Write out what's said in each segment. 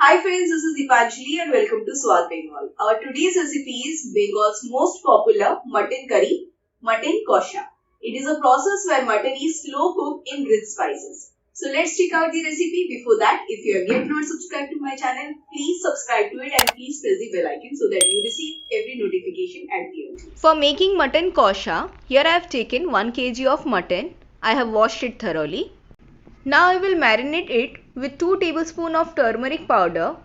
Hi friends, this is Deepanjali and welcome to Swad Bengal. Our today's recipe is Bengal's most popular mutton curry, Mutton Kosha. It is a process where mutton is slow cooked in rich spices. So let's check out the recipe. Before that, if you have yet not subscribed to my channel, please subscribe to it and please press the bell icon so that you receive every notification at the end. For making mutton kosha, here I have taken 1 kg of mutton. I have washed it thoroughly. Now I will marinate it with 2 tablespoons of turmeric powder,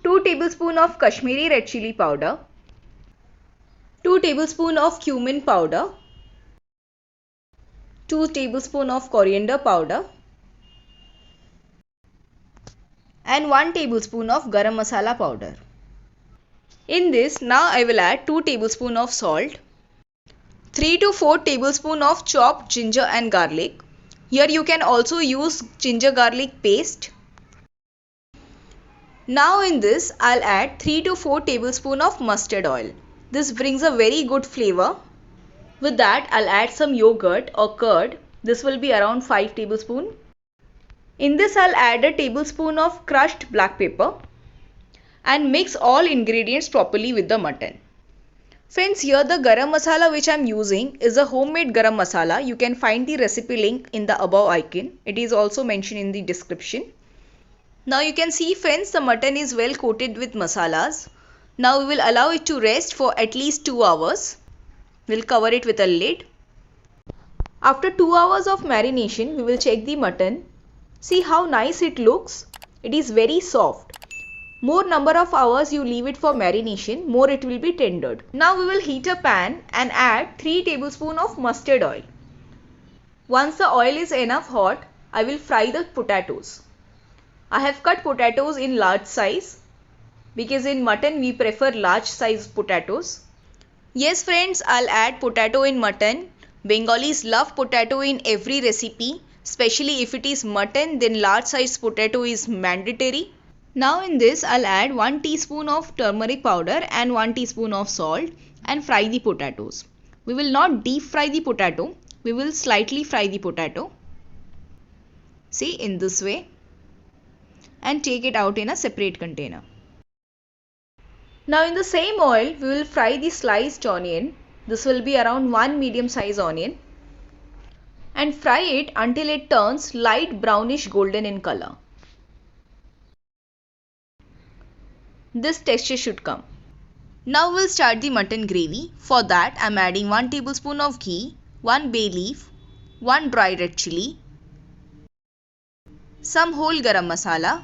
2 tablespoons of Kashmiri red chili powder, 2 tablespoons of cumin powder, 2 tablespoons of coriander powder and 1 tablespoon of garam masala powder. In this, now I will add 2 tablespoons of salt, 3 to 4 tablespoons of chopped ginger and garlic. Here you can also use ginger garlic paste. Now in this I'll add 3 to 4 tablespoons of mustard oil. This brings a very good flavor. With that I'll add some yogurt or curd. This will be around 5 tablespoons. In this I'll add a tablespoon of crushed black pepper and mix all ingredients properly with the mutton. Friends, here the garam masala which I am using is a homemade garam masala. You can find the recipe link in the above icon. It is also mentioned in the description. Now you can see friends, the mutton is well coated with masalas. Now we will allow it to rest for at least 2 hours. We'll cover it with a lid. After 2 hours of marination, we will check the mutton. See how nice it looks. It is very soft. More number of hours you leave it for marination, more it will be tendered. Now we will heat a pan and add 3 tablespoons of mustard oil. Once the oil is enough hot, I will fry the potatoes. I have cut potatoes in large size because in mutton we prefer large size potatoes. Yes friends, I'll add potato in mutton. Bengalis love potato in every recipe. Especially if it is mutton, then large size potato is mandatory. Now in this I'll add 1 teaspoon of turmeric powder and 1 teaspoon of salt and fry the potatoes. We will not deep fry the potato. We will slightly fry the potato. See, in this way. And take it out in a separate container. Now in the same oil we will fry the sliced onion. This will be around 1 medium size onion. And fry it until it turns light brownish golden in color. This texture should come. Now we'll start the mutton gravy. For that I'm adding 1 tablespoon of ghee, 1 bay leaf, 1 dry red chili, some whole garam masala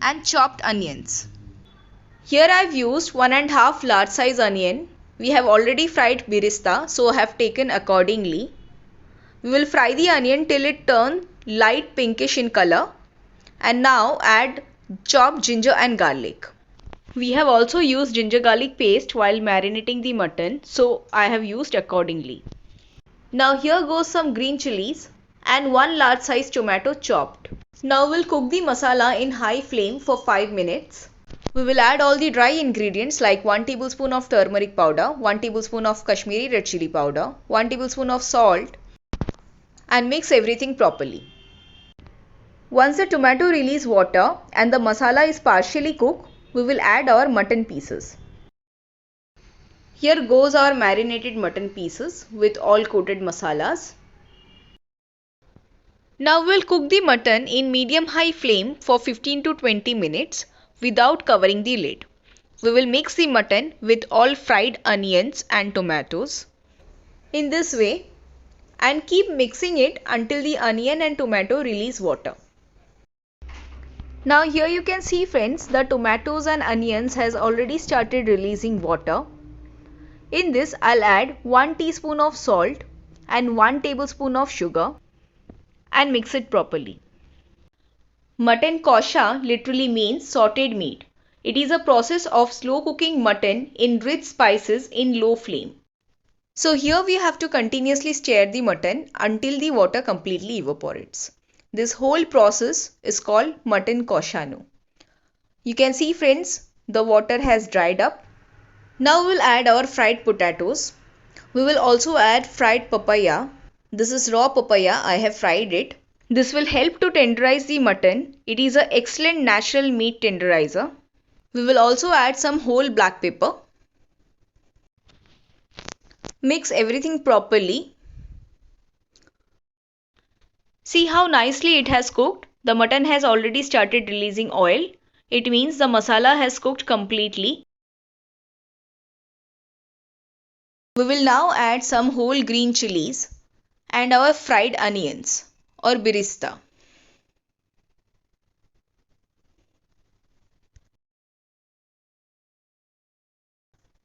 and chopped onions. Here I've used 1.5 large size onion. We have already fried birista, so I have taken accordingly. We will fry the onion till it turns light pinkish in color and now add chopped ginger and garlic. We have also used ginger garlic paste while marinating the mutton, so I have used accordingly. Now here goes some green chilies and 1 large size tomato chopped. Now we'll cook the masala in high flame for 5 minutes. We will add all the dry ingredients like 1 tablespoon of turmeric powder, 1 tablespoon of Kashmiri red chili powder, 1 tablespoon of salt and mix everything properly. Once the tomato release water and the masala is partially cooked, we will add our mutton pieces. Here goes our marinated mutton pieces with all coated masalas. Now we will cook the mutton in medium-high flame for 15 to 20 minutes without covering the lid. We will mix the mutton with all fried onions and tomatoes in this way and keep mixing it until the onion and tomato release water. Now here you can see friends, the tomatoes and onions has already started releasing water. In this I'll add 1 teaspoon of salt and 1 tablespoon of sugar and mix it properly. Mutton kosha literally means sauteed meat. It is a process of slow cooking mutton in rich spices in low flame. So here we have to continuously stir the mutton until the water completely evaporates. This whole process is called mutton kosha. You can see friends, the water has dried up. Now we will add our fried potatoes. We will also add fried papaya. This is raw papaya, I have fried it. This will help to tenderize the mutton. It is an excellent natural meat tenderizer. We will also add some whole black pepper. Mix everything properly. See how nicely it has cooked. The mutton has already started releasing oil. It means the masala has cooked completely. We will now add some whole green chilies and our fried onions or birista.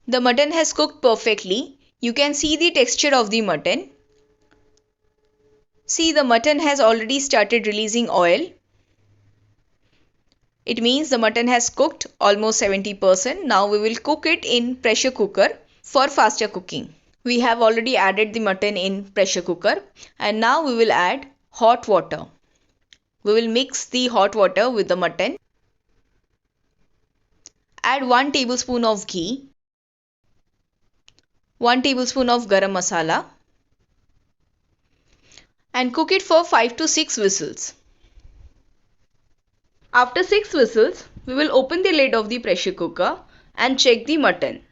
The mutton has cooked perfectly. You can see the texture of the mutton. See, the mutton has already started releasing oil. It means the mutton has cooked almost 70%. Now we will cook it in pressure cooker for faster cooking. We have already added the mutton in pressure cooker and now we will add hot water. We will mix the hot water with the mutton. Add 1 tablespoon of ghee, 1 tablespoon of garam masala and cook it for 5 to 6 whistles. After 6 whistles, we will open the lid of the pressure cooker and check the mutton.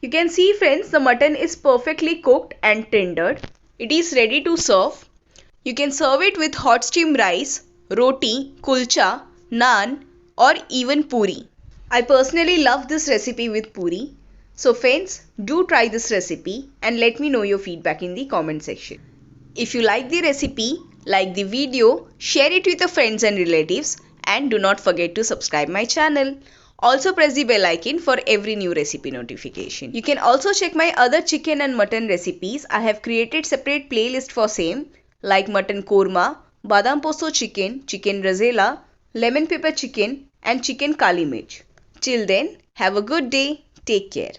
You can see friends, the mutton is perfectly cooked and tendered. It is ready to serve. You can serve it with hot steamed rice, roti, kulcha, naan or even puri. I personally love this recipe with puri. So friends, do try this recipe and let me know your feedback in the comment section. If you like the recipe, like the video, share it with your friends and relatives and do not forget to subscribe my channel. Also press the bell icon for every new recipe notification. You can also check my other chicken and mutton recipes. I have created separate playlist for same like Mutton Korma, Badam Posto chicken, chicken Rezela, lemon pepper chicken and chicken kali mirch. Till then, have a good day. Take care.